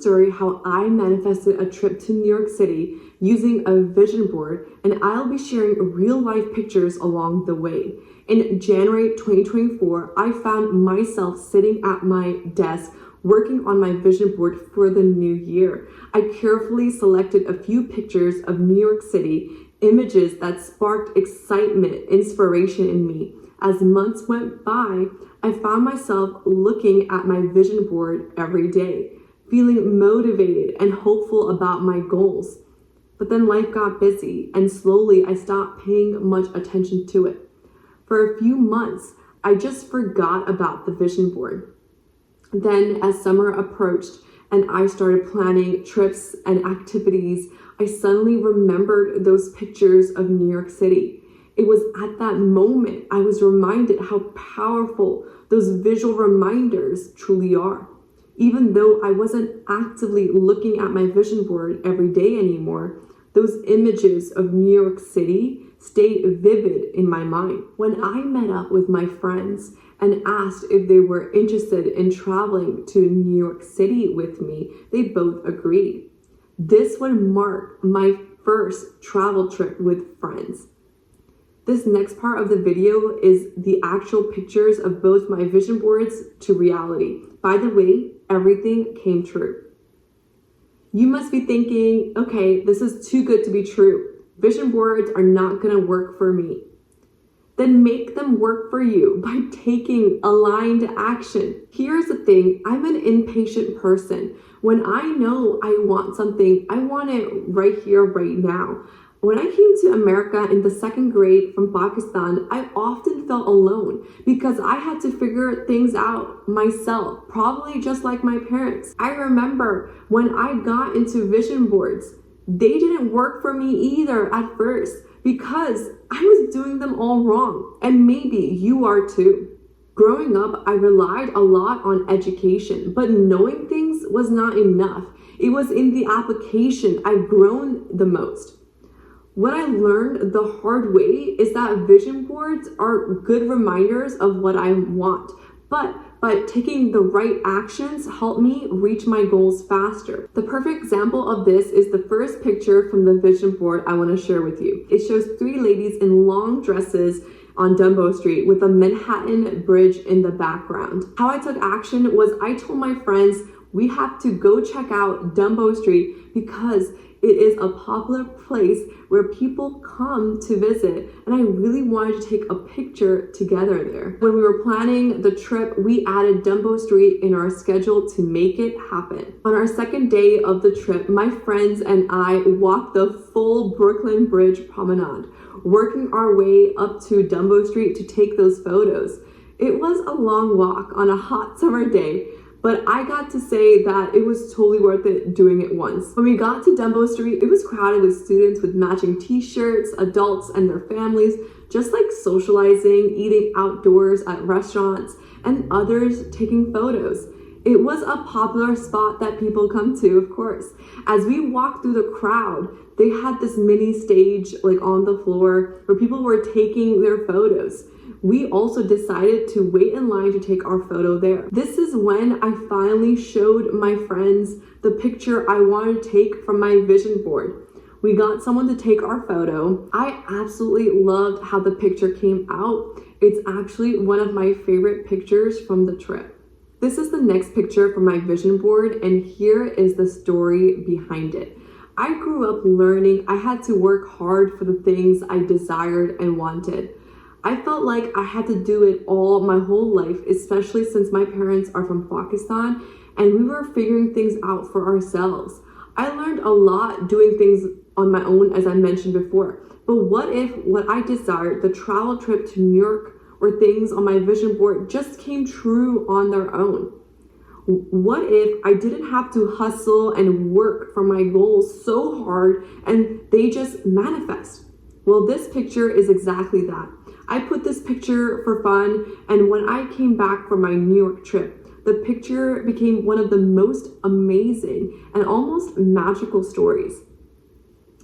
story how I manifested a trip to New York City using a vision board, and I'll be sharing real life pictures along the way. In January 2024, I found myself sitting at my desk working on my vision board for the new year. I carefully selected a few pictures of New York City, images that sparked excitement, inspiration in me. As months went by, I found myself looking at my vision board every day, feeling motivated and hopeful about my goals. But then life got busy, and slowly I stopped paying much attention to it. For a few months, I just forgot about the vision board. Then, as summer approached and I started planning trips and activities, I suddenly remembered those pictures of New York City. It was at that moment I was reminded how powerful those visual reminders truly are. Even though I wasn't actively looking at my vision board every day anymore, those images of New York City stayed vivid in my mind. When I met up with my friends and asked if they were interested in traveling to New York City with me, they both agreed. This would mark my first travel trip with friends. This next part of the video is the actual pictures of both my vision boards to reality. By the way, everything came true. You must be thinking, okay, this is too good to be true. Vision boards are not gonna work for me. Then make them work for you by taking aligned action. Here's the thing, I'm an impatient person. When I know I want something, I want it right here, right now. When I came to America in the second grade from Pakistan, I often felt alone because I had to figure things out myself, probably just like my parents. I remember when I got into vision boards, they didn't work for me either at first because I was doing them all wrong. And maybe you are too. Growing up, I relied a lot on education, but knowing things was not enough. It was in the application I've grown the most. What I learned the hard way is that vision boards are good reminders of what I want, but by taking the right actions help me reach my goals faster. The perfect example of this is the first picture from the vision board I want to share with you. It shows three ladies in long dresses on Dumbo Street with a Manhattan Bridge in the background. How I took action was I told my friends we have to go check out Dumbo Street because it is a popular place where people come to visit, and I really wanted to take a picture together there. When we were planning the trip, we added Dumbo Street in our schedule to make it happen. On our second day of the trip, my friends and I walked the full Brooklyn Bridge promenade, working our way up to Dumbo Street to take those photos. It was a long walk on a hot summer day, but I got to say that it was totally worth it doing it once. When we got to Dumbo Street, it was crowded with students with matching t-shirts, adults and their families, just like socializing, eating outdoors at restaurants, and others taking photos. It was a popular spot that people come to, of course. As we walked through the crowd, they had this mini stage like on the floor where people were taking their photos. We also decided to wait in line to take our photo there. This is when I finally showed my friends the picture I wanted to take from my vision board. We got someone to take our photo. I absolutely loved how the picture came out. It's actually one of my favorite pictures from the trip. This is the next picture from my vision board, and here is the story behind it. I grew up learning I had to work hard for the things I desired and wanted. I felt like I had to do it all my whole life, especially since my parents are from Pakistan and we were figuring things out for ourselves. I learned a lot doing things on my own, as I mentioned before. But what if what I desired, the travel trip to New York or things on my vision board, just came true on their own? What if I didn't have to hustle and work for my goals so hard and they just manifest? Well, this picture is exactly that. I put this picture for fun, and when I came back from my New York trip, the picture became one of the most amazing and almost magical stories.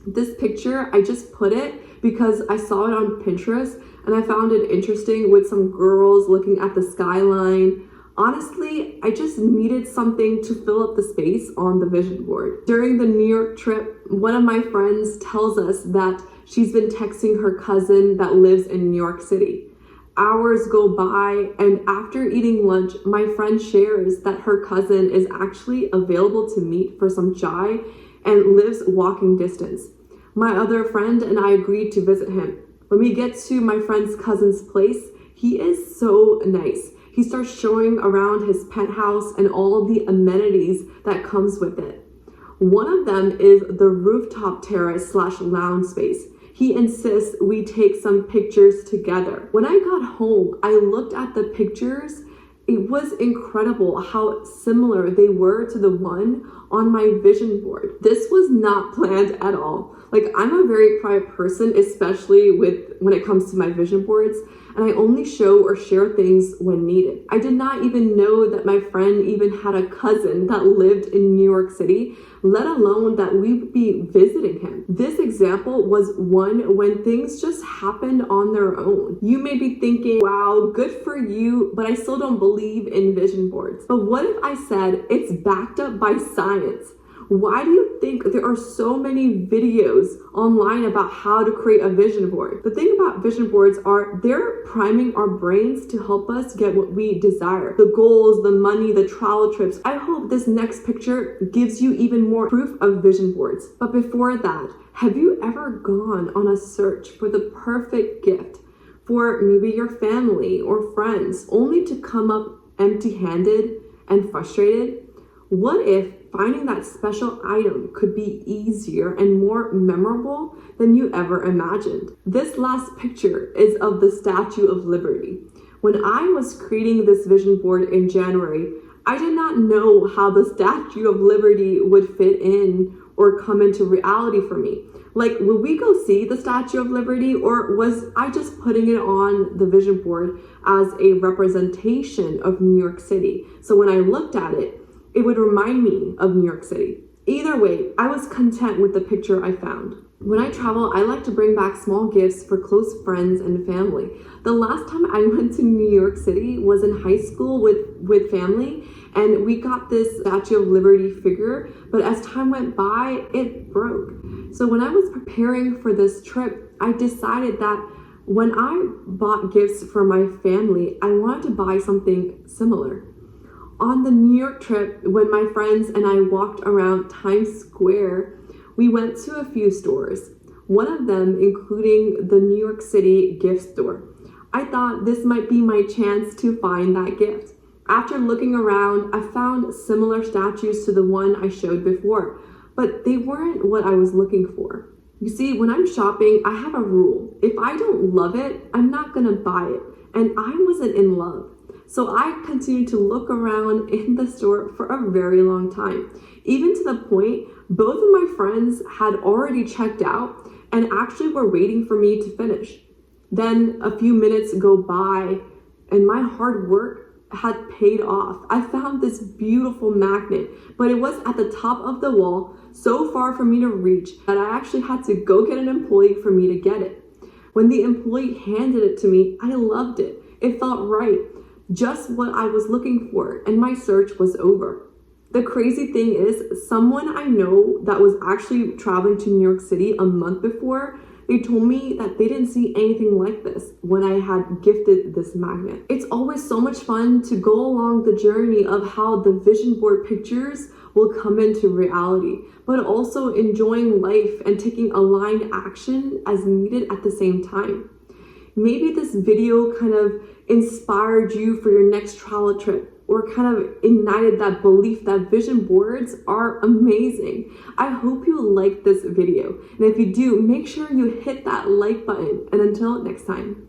This picture, I just put it because I saw it on Pinterest and I found it interesting with some girls looking at the skyline. Honestly, I just needed something to fill up the space on the vision board. During the New York trip, one of my friends tells us that she's been texting her cousin that lives in New York City. Hours go by, and after eating lunch, my friend shares that her cousin is actually available to meet for some chai and lives walking distance. My other friend and I agreed to visit him. When we get to my friend's cousin's place, he is so nice. He starts showing around his penthouse and all of the amenities that comes with it. One of them is the rooftop terrace / lounge space. He insists we take some pictures together. When I got home, I looked at the pictures. It was incredible how similar they were to the one on my vision board. This was not planned at all. Like, I'm a very private person, especially when it comes to my vision boards, and I only show or share things when needed. I did not even know that my friend even had a cousin that lived in New York City, let alone that we would be visiting him. This example was one when things just happened on their own. You may be thinking, wow, good for you, but I still don't believe in vision boards. But what if I said it's backed up by science? Why do you think there are so many videos online about how to create a vision board? The thing about vision boards are they're priming our brains to help us get what we desire. The goals, the money, the travel trips. I hope this next picture gives you even more proof of vision boards. But before that, have you ever gone on a search for the perfect gift for maybe your family or friends, only to come up empty-handed and frustrated? What if finding that special item could be easier and more memorable than you ever imagined? This last picture is of the Statue of Liberty. When I was creating this vision board in January, I did not know how the Statue of Liberty would fit in or come into reality for me. Like, would we go see the Statue of Liberty, or was I just putting it on the vision board as a representation of New York City? So when I looked at it, it would remind me of New York City. Either way, I was content with the picture I found. When I travel, I like to bring back small gifts for close friends and family. The last time I went to New York City was in high school with family, and we got this Statue of Liberty figure, but as time went by, it broke. So when I was preparing for this trip, I decided that when I bought gifts for my family, I wanted to buy something similar. On the New York trip, when my friends and I walked around Times Square, we went to a few stores, one of them including the New York City gift store. I thought this might be my chance to find that gift. After looking around, I found similar statues to the one I showed before, but they weren't what I was looking for. You see, when I'm shopping, I have a rule. If I don't love it, I'm not gonna buy it, and I wasn't in love. So I continued to look around in the store for a very long time, even to the point both of my friends had already checked out and actually were waiting for me to finish. Then a few minutes go by and my hard work had paid off. I found this beautiful magnet, but it was at the top of the wall, so far for me to reach that I actually had to go get an employee for me to get it. When the employee handed it to me, I loved it. It felt right. Just what I was looking for, and my search was over. The crazy thing is, someone I know that was actually traveling to New York City a month before, they told me that they didn't see anything like this when I had gifted this magnet. It's always so much fun to go along the journey of how the vision board pictures will come into reality, but also enjoying life and taking aligned action as needed at the same time. Maybe this video kind of inspired you for your next travel trip, or kind of ignited that belief that vision boards are amazing. I hope you liked this video. And if you do, make sure you hit that like button. And until next time.